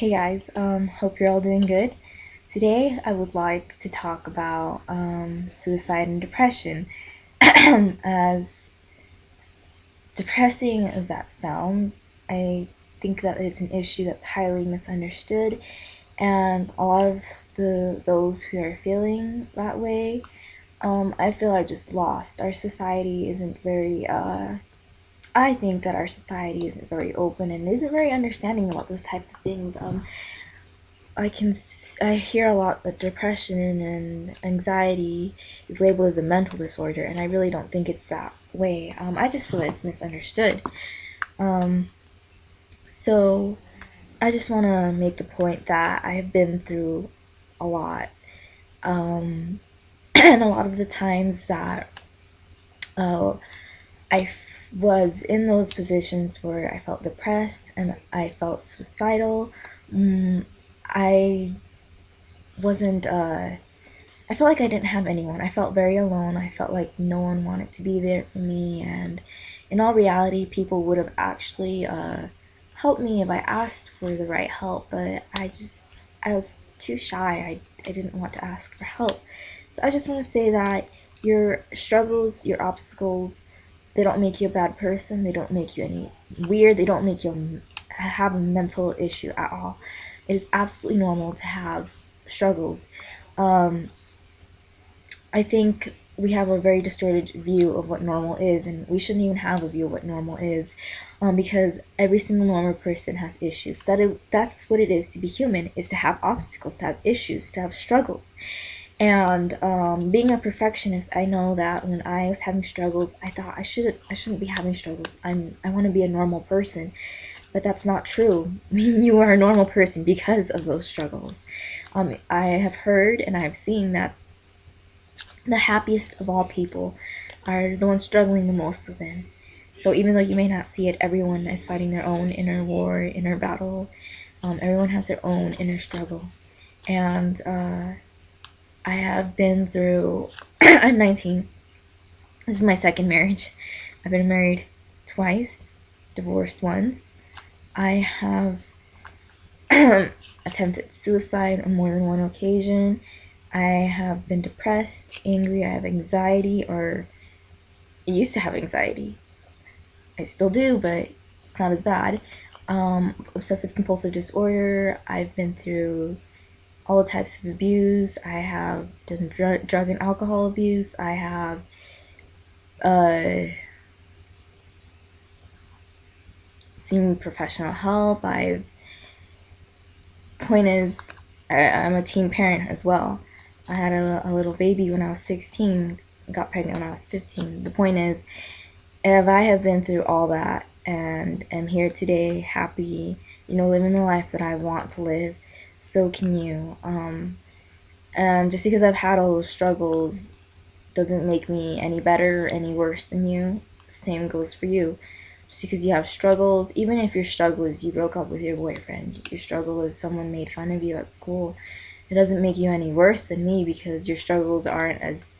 Hey guys, hope you're all doing good. Today I would like to talk about suicide and depression. As depressing as that sounds, I think that it's an issue that's highly misunderstood, and a lot of those who are feeling that way, I feel are just lost. Our society isn't very I think that our society isn't very open and isn't very understanding about those type of things. I hear a lot that depression and anxiety is labeled as a mental disorder, and I really don't think it's that way. I just feel that it's misunderstood. Um, so I just want to make the point that I have been through a lot, and a lot of the times that uh, was in those positions where I felt depressed and I felt suicidal. I wasn't I felt like I didn't have anyone. I felt very alone. I felt like no one wanted to be there for me. And in all reality, people would have actually helped me if I asked for the right help. But I was too shy. I didn't want to ask for help. So I just want to say that your struggles, your obstacles, they don't make you a bad person. They don't make you any weird. They don't make you have a mental issue at all. It is absolutely normal to have struggles. Um, I think we have a very distorted view of what normal is, and we shouldn't even have a view of what normal is, because every single normal person has issues. That's what it is to be human: is to have obstacles, to have issues, to have struggles. And being a perfectionist, I know that when I was having struggles, I thought I shouldn't be having struggles. I want to be a normal person, but that's not true. You are a normal person because of those struggles. I have heard and I have seen that the happiest of all people are the ones struggling the most within. So even though you may not see it, everyone is fighting their own inner war, inner battle. Everyone has their own inner struggle. And I have been through, I'm 19. This is my second marriage. I've been married twice, divorced once. I have attempted suicide on more than one occasion. I have been depressed, angry, I have anxiety, or I used to have anxiety. I still do, but it's not as bad. Obsessive compulsive disorder. I've been through all the types of abuse. I have done drug and alcohol abuse. I have uh, seen professional help. Point is, I'm a teen parent as well. I had a little baby when I was 16. Got pregnant when I was 15. The point is, if I have been through all that and am here today, happy, living the life that I want to live, so can you. And just because I've had all those struggles doesn't make me any better or any worse than you. Same goes for you. Just because you have struggles, even if your struggle is you broke up with your boyfriend, your struggle is someone made fun of you at school, it doesn't make you any worse than me because your struggles aren't as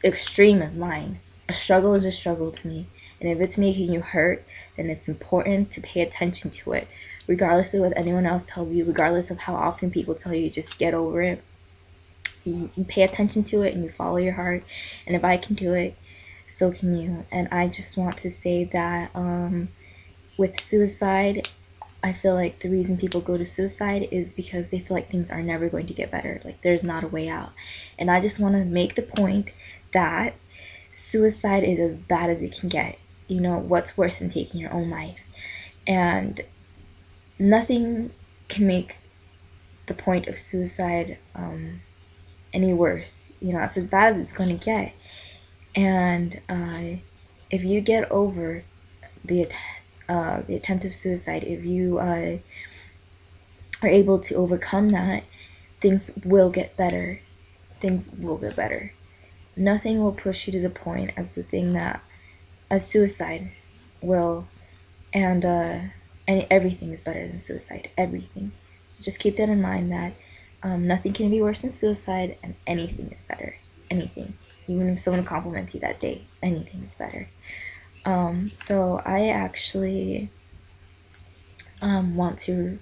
extreme as mine. A struggle is a struggle to me, and if it's making you hurt, then it's important to pay attention to it, regardless of what anyone else tells you, regardless of how often people tell you just get over it. You pay attention to it and you follow your heart, and if I can do it, so can you. And I just want to say that with suicide, I feel like the reason people go to suicide is because they feel like things are never going to get better. Like there's not a way out. And I just want to make the point that suicide is as bad as it can get. What's worse than taking your own life? And nothing can make the point of suicide any worse. It's as bad as it's going to get. And if you get over the the attempt of suicide, if you are able to overcome that, things will get better. Things will get better. Nothing will push you to the point as the thing that a suicide will, and everything is better than suicide. Everything. So just keep that in mind that nothing can be worse than suicide, and anything is better. Anything. Even if someone compliments you that day, anything is better. So I actually want to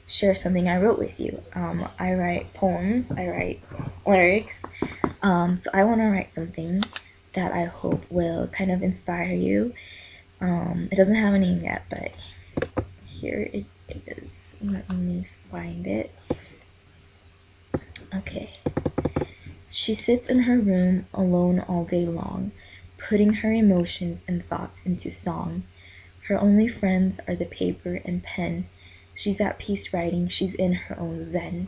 share something I wrote with you. I write poems, I write lyrics. So I want to write something that I hope will kind of inspire you. It doesn't have a name yet, but here it is. Let me find it. Okay. She sits in her room alone all day long, putting her emotions and thoughts into song. Her only friends are the paper and pen. She's at peace writing, she's in her own zen.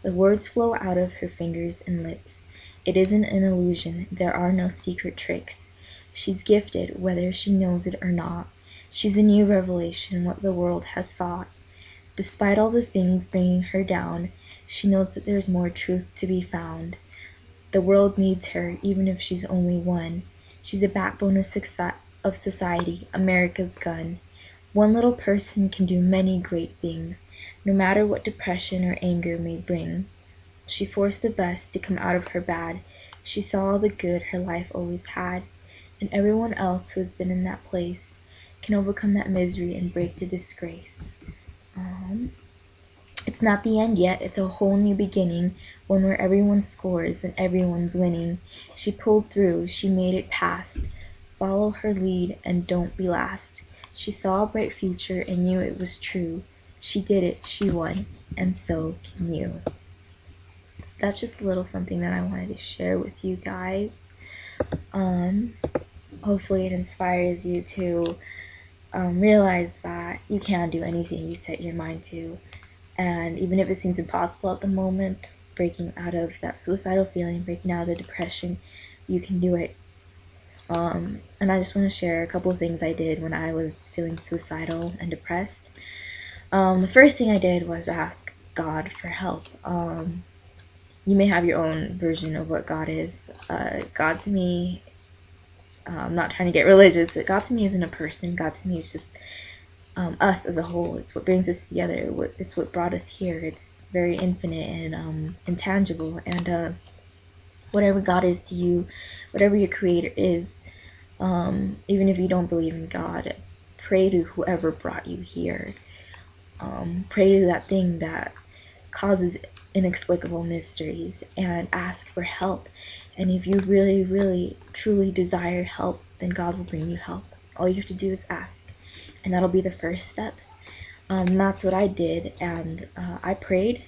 The words flow out of her fingers and lips. It isn't an illusion, there are no secret tricks. She's gifted, whether she knows it or not. She's a new revelation, what the world has sought. Despite all the things bringing her down, she knows that there's more truth to be found. The world needs her, even if she's only one. She's the backbone of society, America's gun. One little person can do many great things, no matter what depression or anger may bring. She forced the best to come out of her bad. She saw all the good her life always had, and everyone else who has been in that place can overcome that misery and break the disgrace. It's not the end yet, it's a whole new beginning, one where everyone scores and everyone's winning. She pulled through, she made it past. Follow her lead and don't be last. She saw a bright future and knew it was true. She did it, she won, and so can you. So that's just a little something that I wanted to share with you guys. Hopefully it inspires you to realize that you can do anything you set your mind to. And even if it seems impossible at the moment, breaking out of that suicidal feeling, breaking out of the depression, you can do it. And I just want to share a couple of things I did when I was feeling suicidal and depressed. The first thing I did was ask God for help. You may have your own version of what God is. God to me, I'm not trying to get religious, but God to me isn't a person. God to me is just us as a whole. It's what brings us together. It's what brought us here. It's very infinite and intangible. And whatever God is to you, whatever your creator is, even if you don't believe in God, pray to whoever brought you here. Pray to that thing that causes inexplicable mysteries and ask for help. And if you really, really, truly desire help, then God will bring you help. All you have to do is ask, and that'll be the first step. That's what I did, and I prayed,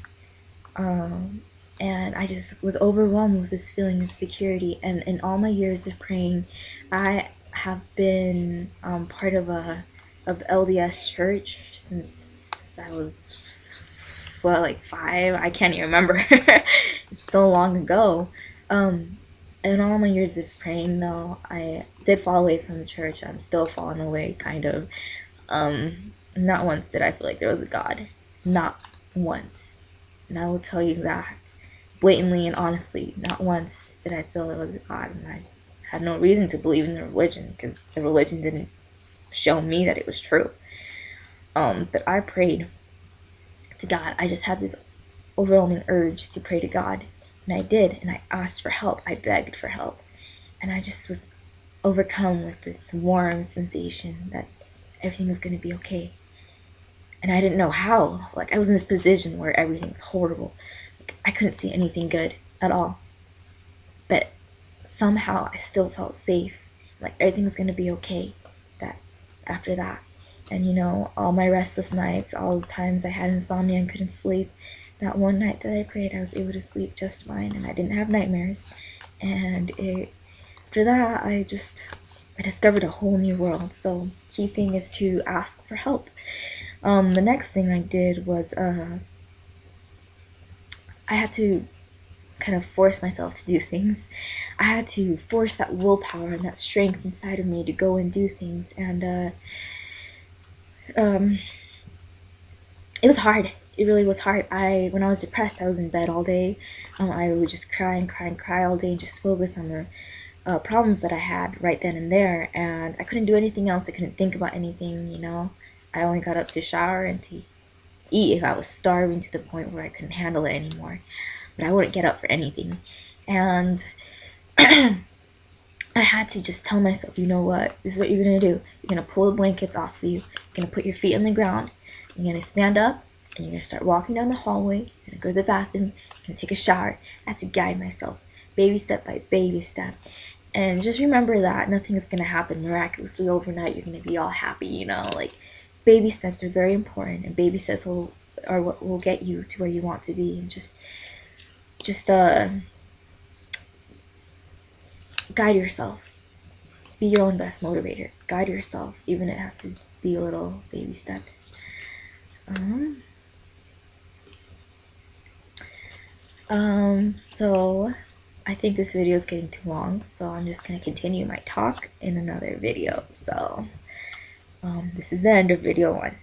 and I just was overwhelmed with this feeling of security. And in all my years of praying, I have been part of the LDS church since I was like 5. I can't even remember. It's so long ago. In all my years of praying, though, I did fall away from the church. I'm still falling away, kind of. Not once did I feel like there was a God. Not once. And I will tell you that blatantly and honestly. Not once did I feel there was a God. And I had no reason to believe in the religion because the religion didn't show me that it was true. But I prayed to God. I just had this overwhelming urge to pray to God. And I did. And I asked for help. I begged for help. And I just was overcome with this warm sensation that everything was going to be okay. And I didn't know how. Like, I was in this position where everything's horrible. Like, I couldn't see anything good at all. But somehow I still felt safe. Like, everything was going to be okay that after that. And, all my restless nights, all the times I had insomnia and couldn't sleep, that one night that I prayed, I was able to sleep just fine. And I didn't have nightmares. And after that, I discovered a whole new world. So, key thing is to ask for help. The next thing I did was I had to kind of force myself to do things. I had to force that willpower and that strength inside of me to go and do things. And it was hard. It really was hard. When I was depressed, I was in bed all day. I would just cry and cry and cry all day and just focus on the problems that I had right then and there. And I couldn't do anything else. I couldn't think about anything, I only got up to shower and to eat if I was starving to the point where I couldn't handle it anymore. But I wouldn't get up for anything. And I I had to just tell myself, you know what, this is what you're gonna do. You're gonna pull the blankets off of you. You're gonna put your feet on the ground. You're gonna stand up, and you're gonna start walking down the hallway. You're gonna go to the bathroom. You're gonna take a shower. I had to guide myself, baby step by baby step. And just remember that nothing is gonna happen miraculously overnight. You're gonna be all happy, you know. Like, baby steps are very important, and baby steps are what will get you to where you want to be. And just guide yourself. Be your own best motivator. Guide yourself, even it has to be little baby steps. So I think this video is getting too long, so I'm just gonna continue my talk in another video. So this is the end of video 1.